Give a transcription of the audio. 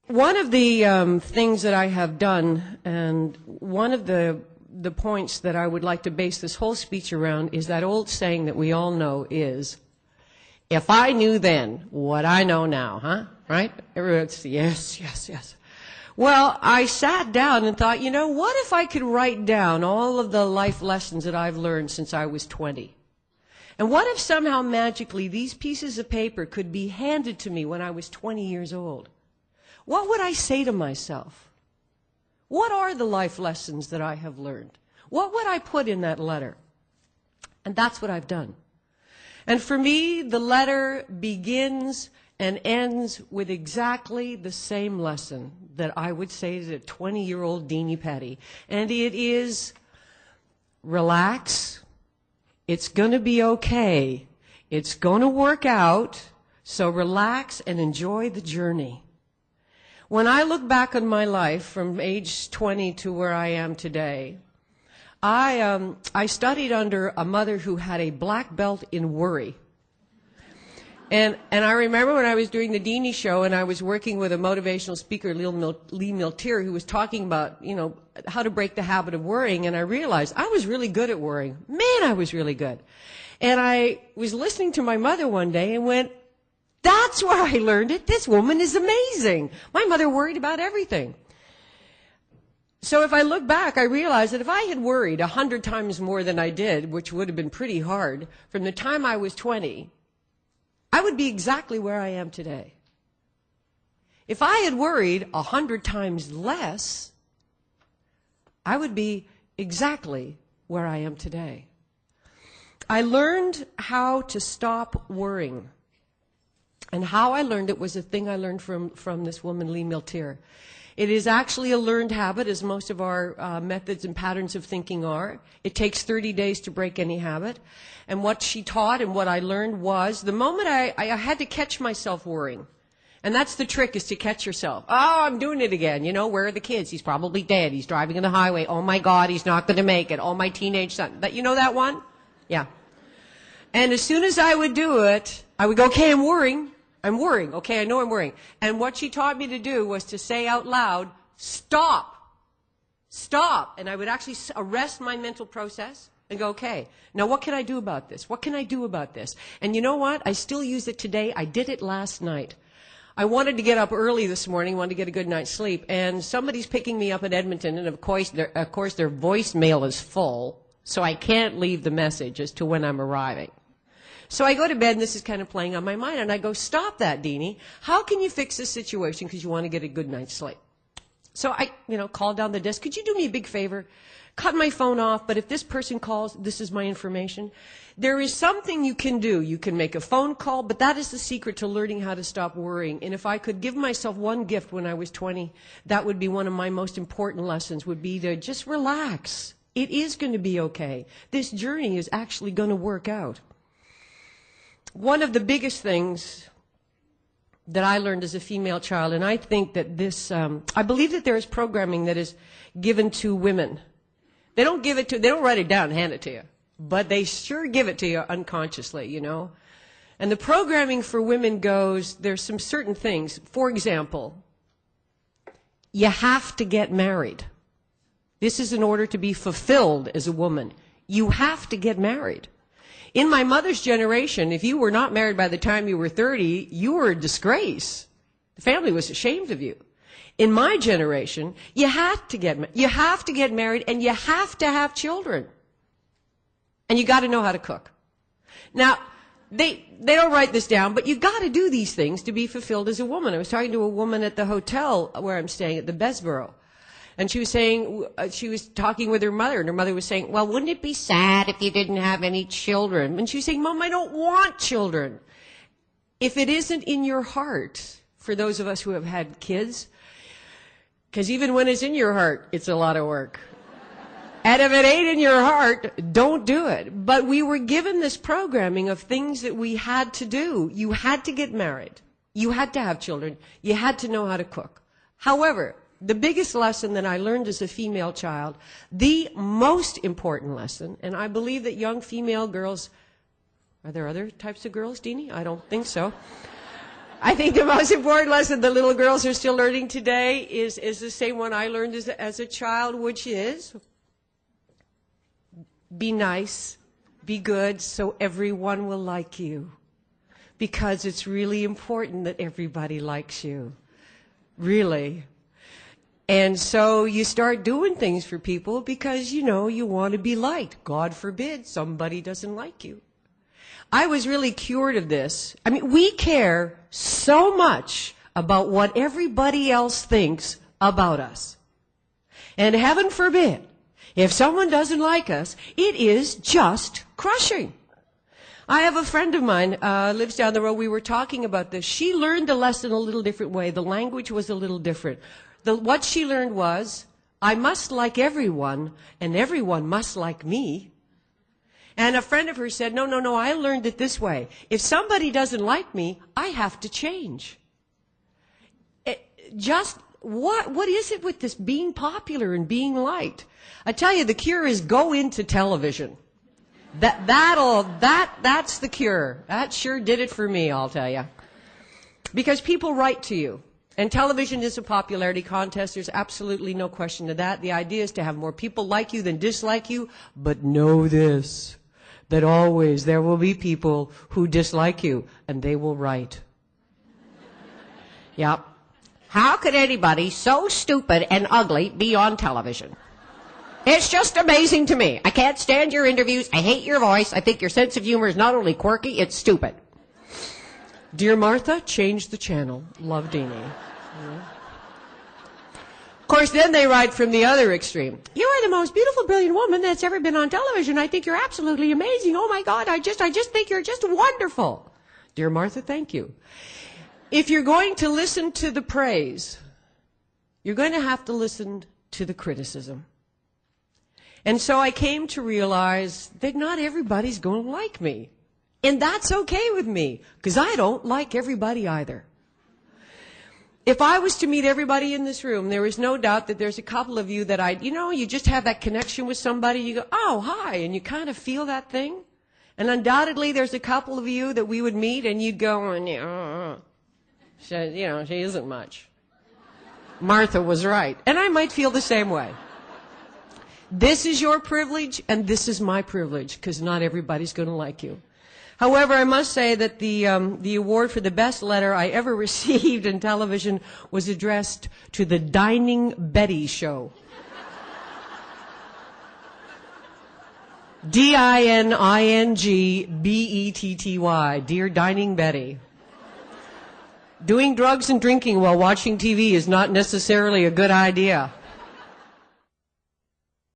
One of the things that I have done, and one of the points that I would like to base this whole speech around, is that old saying that we all know is, if I knew then what I know now, huh? Right? Everyone's, yes, yes, yes. Well, I sat down and thought, what if I could write down all of the life lessons that I've learned since I was 20? And what if somehow magically these pieces of paper could be handed to me when I was 20 years old? What would I say to myself? What are the life lessons that I have learned? What would I put in that letter? And that's what I've done. And for me, the letter begins and ends with exactly the same lesson that I would say to the 20-year-old Dini Petty. And it is, relax. It's going to be okay. It's going to work out. So relax and enjoy the journey. When I look back on my life from age 20 to where I am today, I studied under a mother who had a black belt in worry. And I remember when I was doing the Dini show and I was working with a motivational speaker, Lee Miltier, who was talking about, how to break the habit of worrying, and I realized I was really good at worrying. Man, I was really good. And I was listening to my mother one day and went, that's where I learned it. This woman is amazing. My mother worried about everything. So if I look back, I realize that if I had worried 100 times more than I did, which would have been pretty hard, from the time I was 20, I would be exactly where I am today. If I had worried 100 times less, I would be exactly where I am today. I learned how to stop worrying. And how I learned it was a thing I learned from this woman, Lee Miltier. It is actually a learned habit, as most of our methods and patterns of thinking are. It takes 30 days to break any habit. And what she taught and what I learned was, the moment I had to catch myself worrying. And that's the trick, is to catch yourself. Oh, I'm doing it again. Where are the kids? He's probably dead. He's driving on the highway. Oh my God, he's not going to make it. Oh, my teenage son. You know that one? Yeah. And as soon as I would do it, I would go, okay, I'm worrying. I'm worrying. Okay, I know I'm worrying. And what she taught me to do was to say out loud, stop. Stop. And I would actually arrest my mental process and go, okay, now what can I do about this? What can I do about this? And you know what? I still use it today. I did it last night. I wanted to get up early this morning, wanted to get a good night's sleep, and somebody's picking me up in Edmonton, and of course their voicemail is full, so I can't leave the message as to when I'm arriving. So I go to bed, and this is kind of playing on my mind, and I go, stop that, Dini. How can you fix this situation because you want to get a good night's sleep? So I, called down the desk. Could you do me a big favor? Cut my phone off, but if this person calls, this is my information. There is something you can do. You can make a phone call, but that is the secret to learning how to stop worrying. And if I could give myself one gift when I was 20, that would be one of my most important lessons, would be to just relax. It is going to be okay. This journey is actually going to work out. One of the biggest things that I learned as a female child, and I think that this, I believe that there is programming that is given to women. They don't write it down and hand it to you, but they sure give it to you unconsciously, And the programming for women goes, there's some certain things. For example, you have to get married. This is in order to be fulfilled as a woman. You have to get married. In my mother's generation, if you were not married by the time you were 30, you were a disgrace. The family was ashamed of you. In my generation, you have to get married, and you have to have children. And you got to know how to cook. Now, they don't write this down, but you got to do these things to be fulfilled as a woman. I was talking to a woman at the hotel where I'm staying at the Besborough. And she was saying, she was talking with her mother, and her mother was saying, well, wouldn't it be sad if you didn't have any children? And she was saying, Mom, I don't want children. If it isn't in your heart, for those of us who have had kids, because even when it's in your heart, it's a lot of work. And if it ain't in your heart, don't do it. But we were given this programming of things that we had to do. You had to get married. You had to have children. You had to know how to cook. However, the biggest lesson that I learned as a female child, the most important lesson, and I believe that young female girls, are there other types of girls, Dini? I don't think so. I think the most important lesson the little girls are still learning today is the same one I learned as a child, which is be nice, be good, so everyone will like you. Because it's really important that everybody likes you. Really. And so you start doing things for people because, you know, you want to be liked. God forbid somebody doesn't like you. I was really cured of this. I mean, we care so much about what everybody else thinks about us. And heaven forbid, if someone doesn't like us, it is just crushing. I have a friend of mine, lives down the road. We were talking about this. She learned the lesson a little different way. The language was a little different. What she learned was, I must like everyone, and everyone must like me. And a friend of hers said, no, I learned it this way. If somebody doesn't like me, I have to change. What is it with this being popular and being liked? I tell you, the cure is go into television. That's the cure. That sure did it for me, I'll tell you. Because people write to you. And television is a popularity contest. There's absolutely no question to that. The idea is to have more people like you than dislike you. But know this, that always there will be people who dislike you, and they will write. Yep. How could anybody so stupid and ugly be on television? It's just amazing to me. I can't stand your interviews. I hate your voice. I think your sense of humor is not only quirky, it's stupid. Dear Martha, change the channel. Love, Dini. Of course, then they write from the other extreme. You are the most beautiful, brilliant woman that's ever been on television. I think you're absolutely amazing. Oh my God, I just think you're just wonderful. Dear Martha, thank you. If you're going to listen to the praise, you're going to have to listen to the criticism. And so I came to realize that not everybody's going to like me. And that's okay with me, because I don't like everybody either. If I was to meet everybody in this room, there is no doubt that there's a couple of you that you just have that connection with somebody. You go, oh, hi, and you kind of feel that thing. And undoubtedly, there's a couple of you that we would meet, and you'd go, she isn't much. Martha was right. And I might feel the same way. This is your privilege, and this is my privilege, because not everybody's going to like you. However, I must say that the award for the best letter I ever received in television was addressed to the Dining Betty show. D-I-N-I-N-G-B-E-T-T-Y. Dear Dining Betty. Doing drugs and drinking while watching TV is not necessarily a good idea.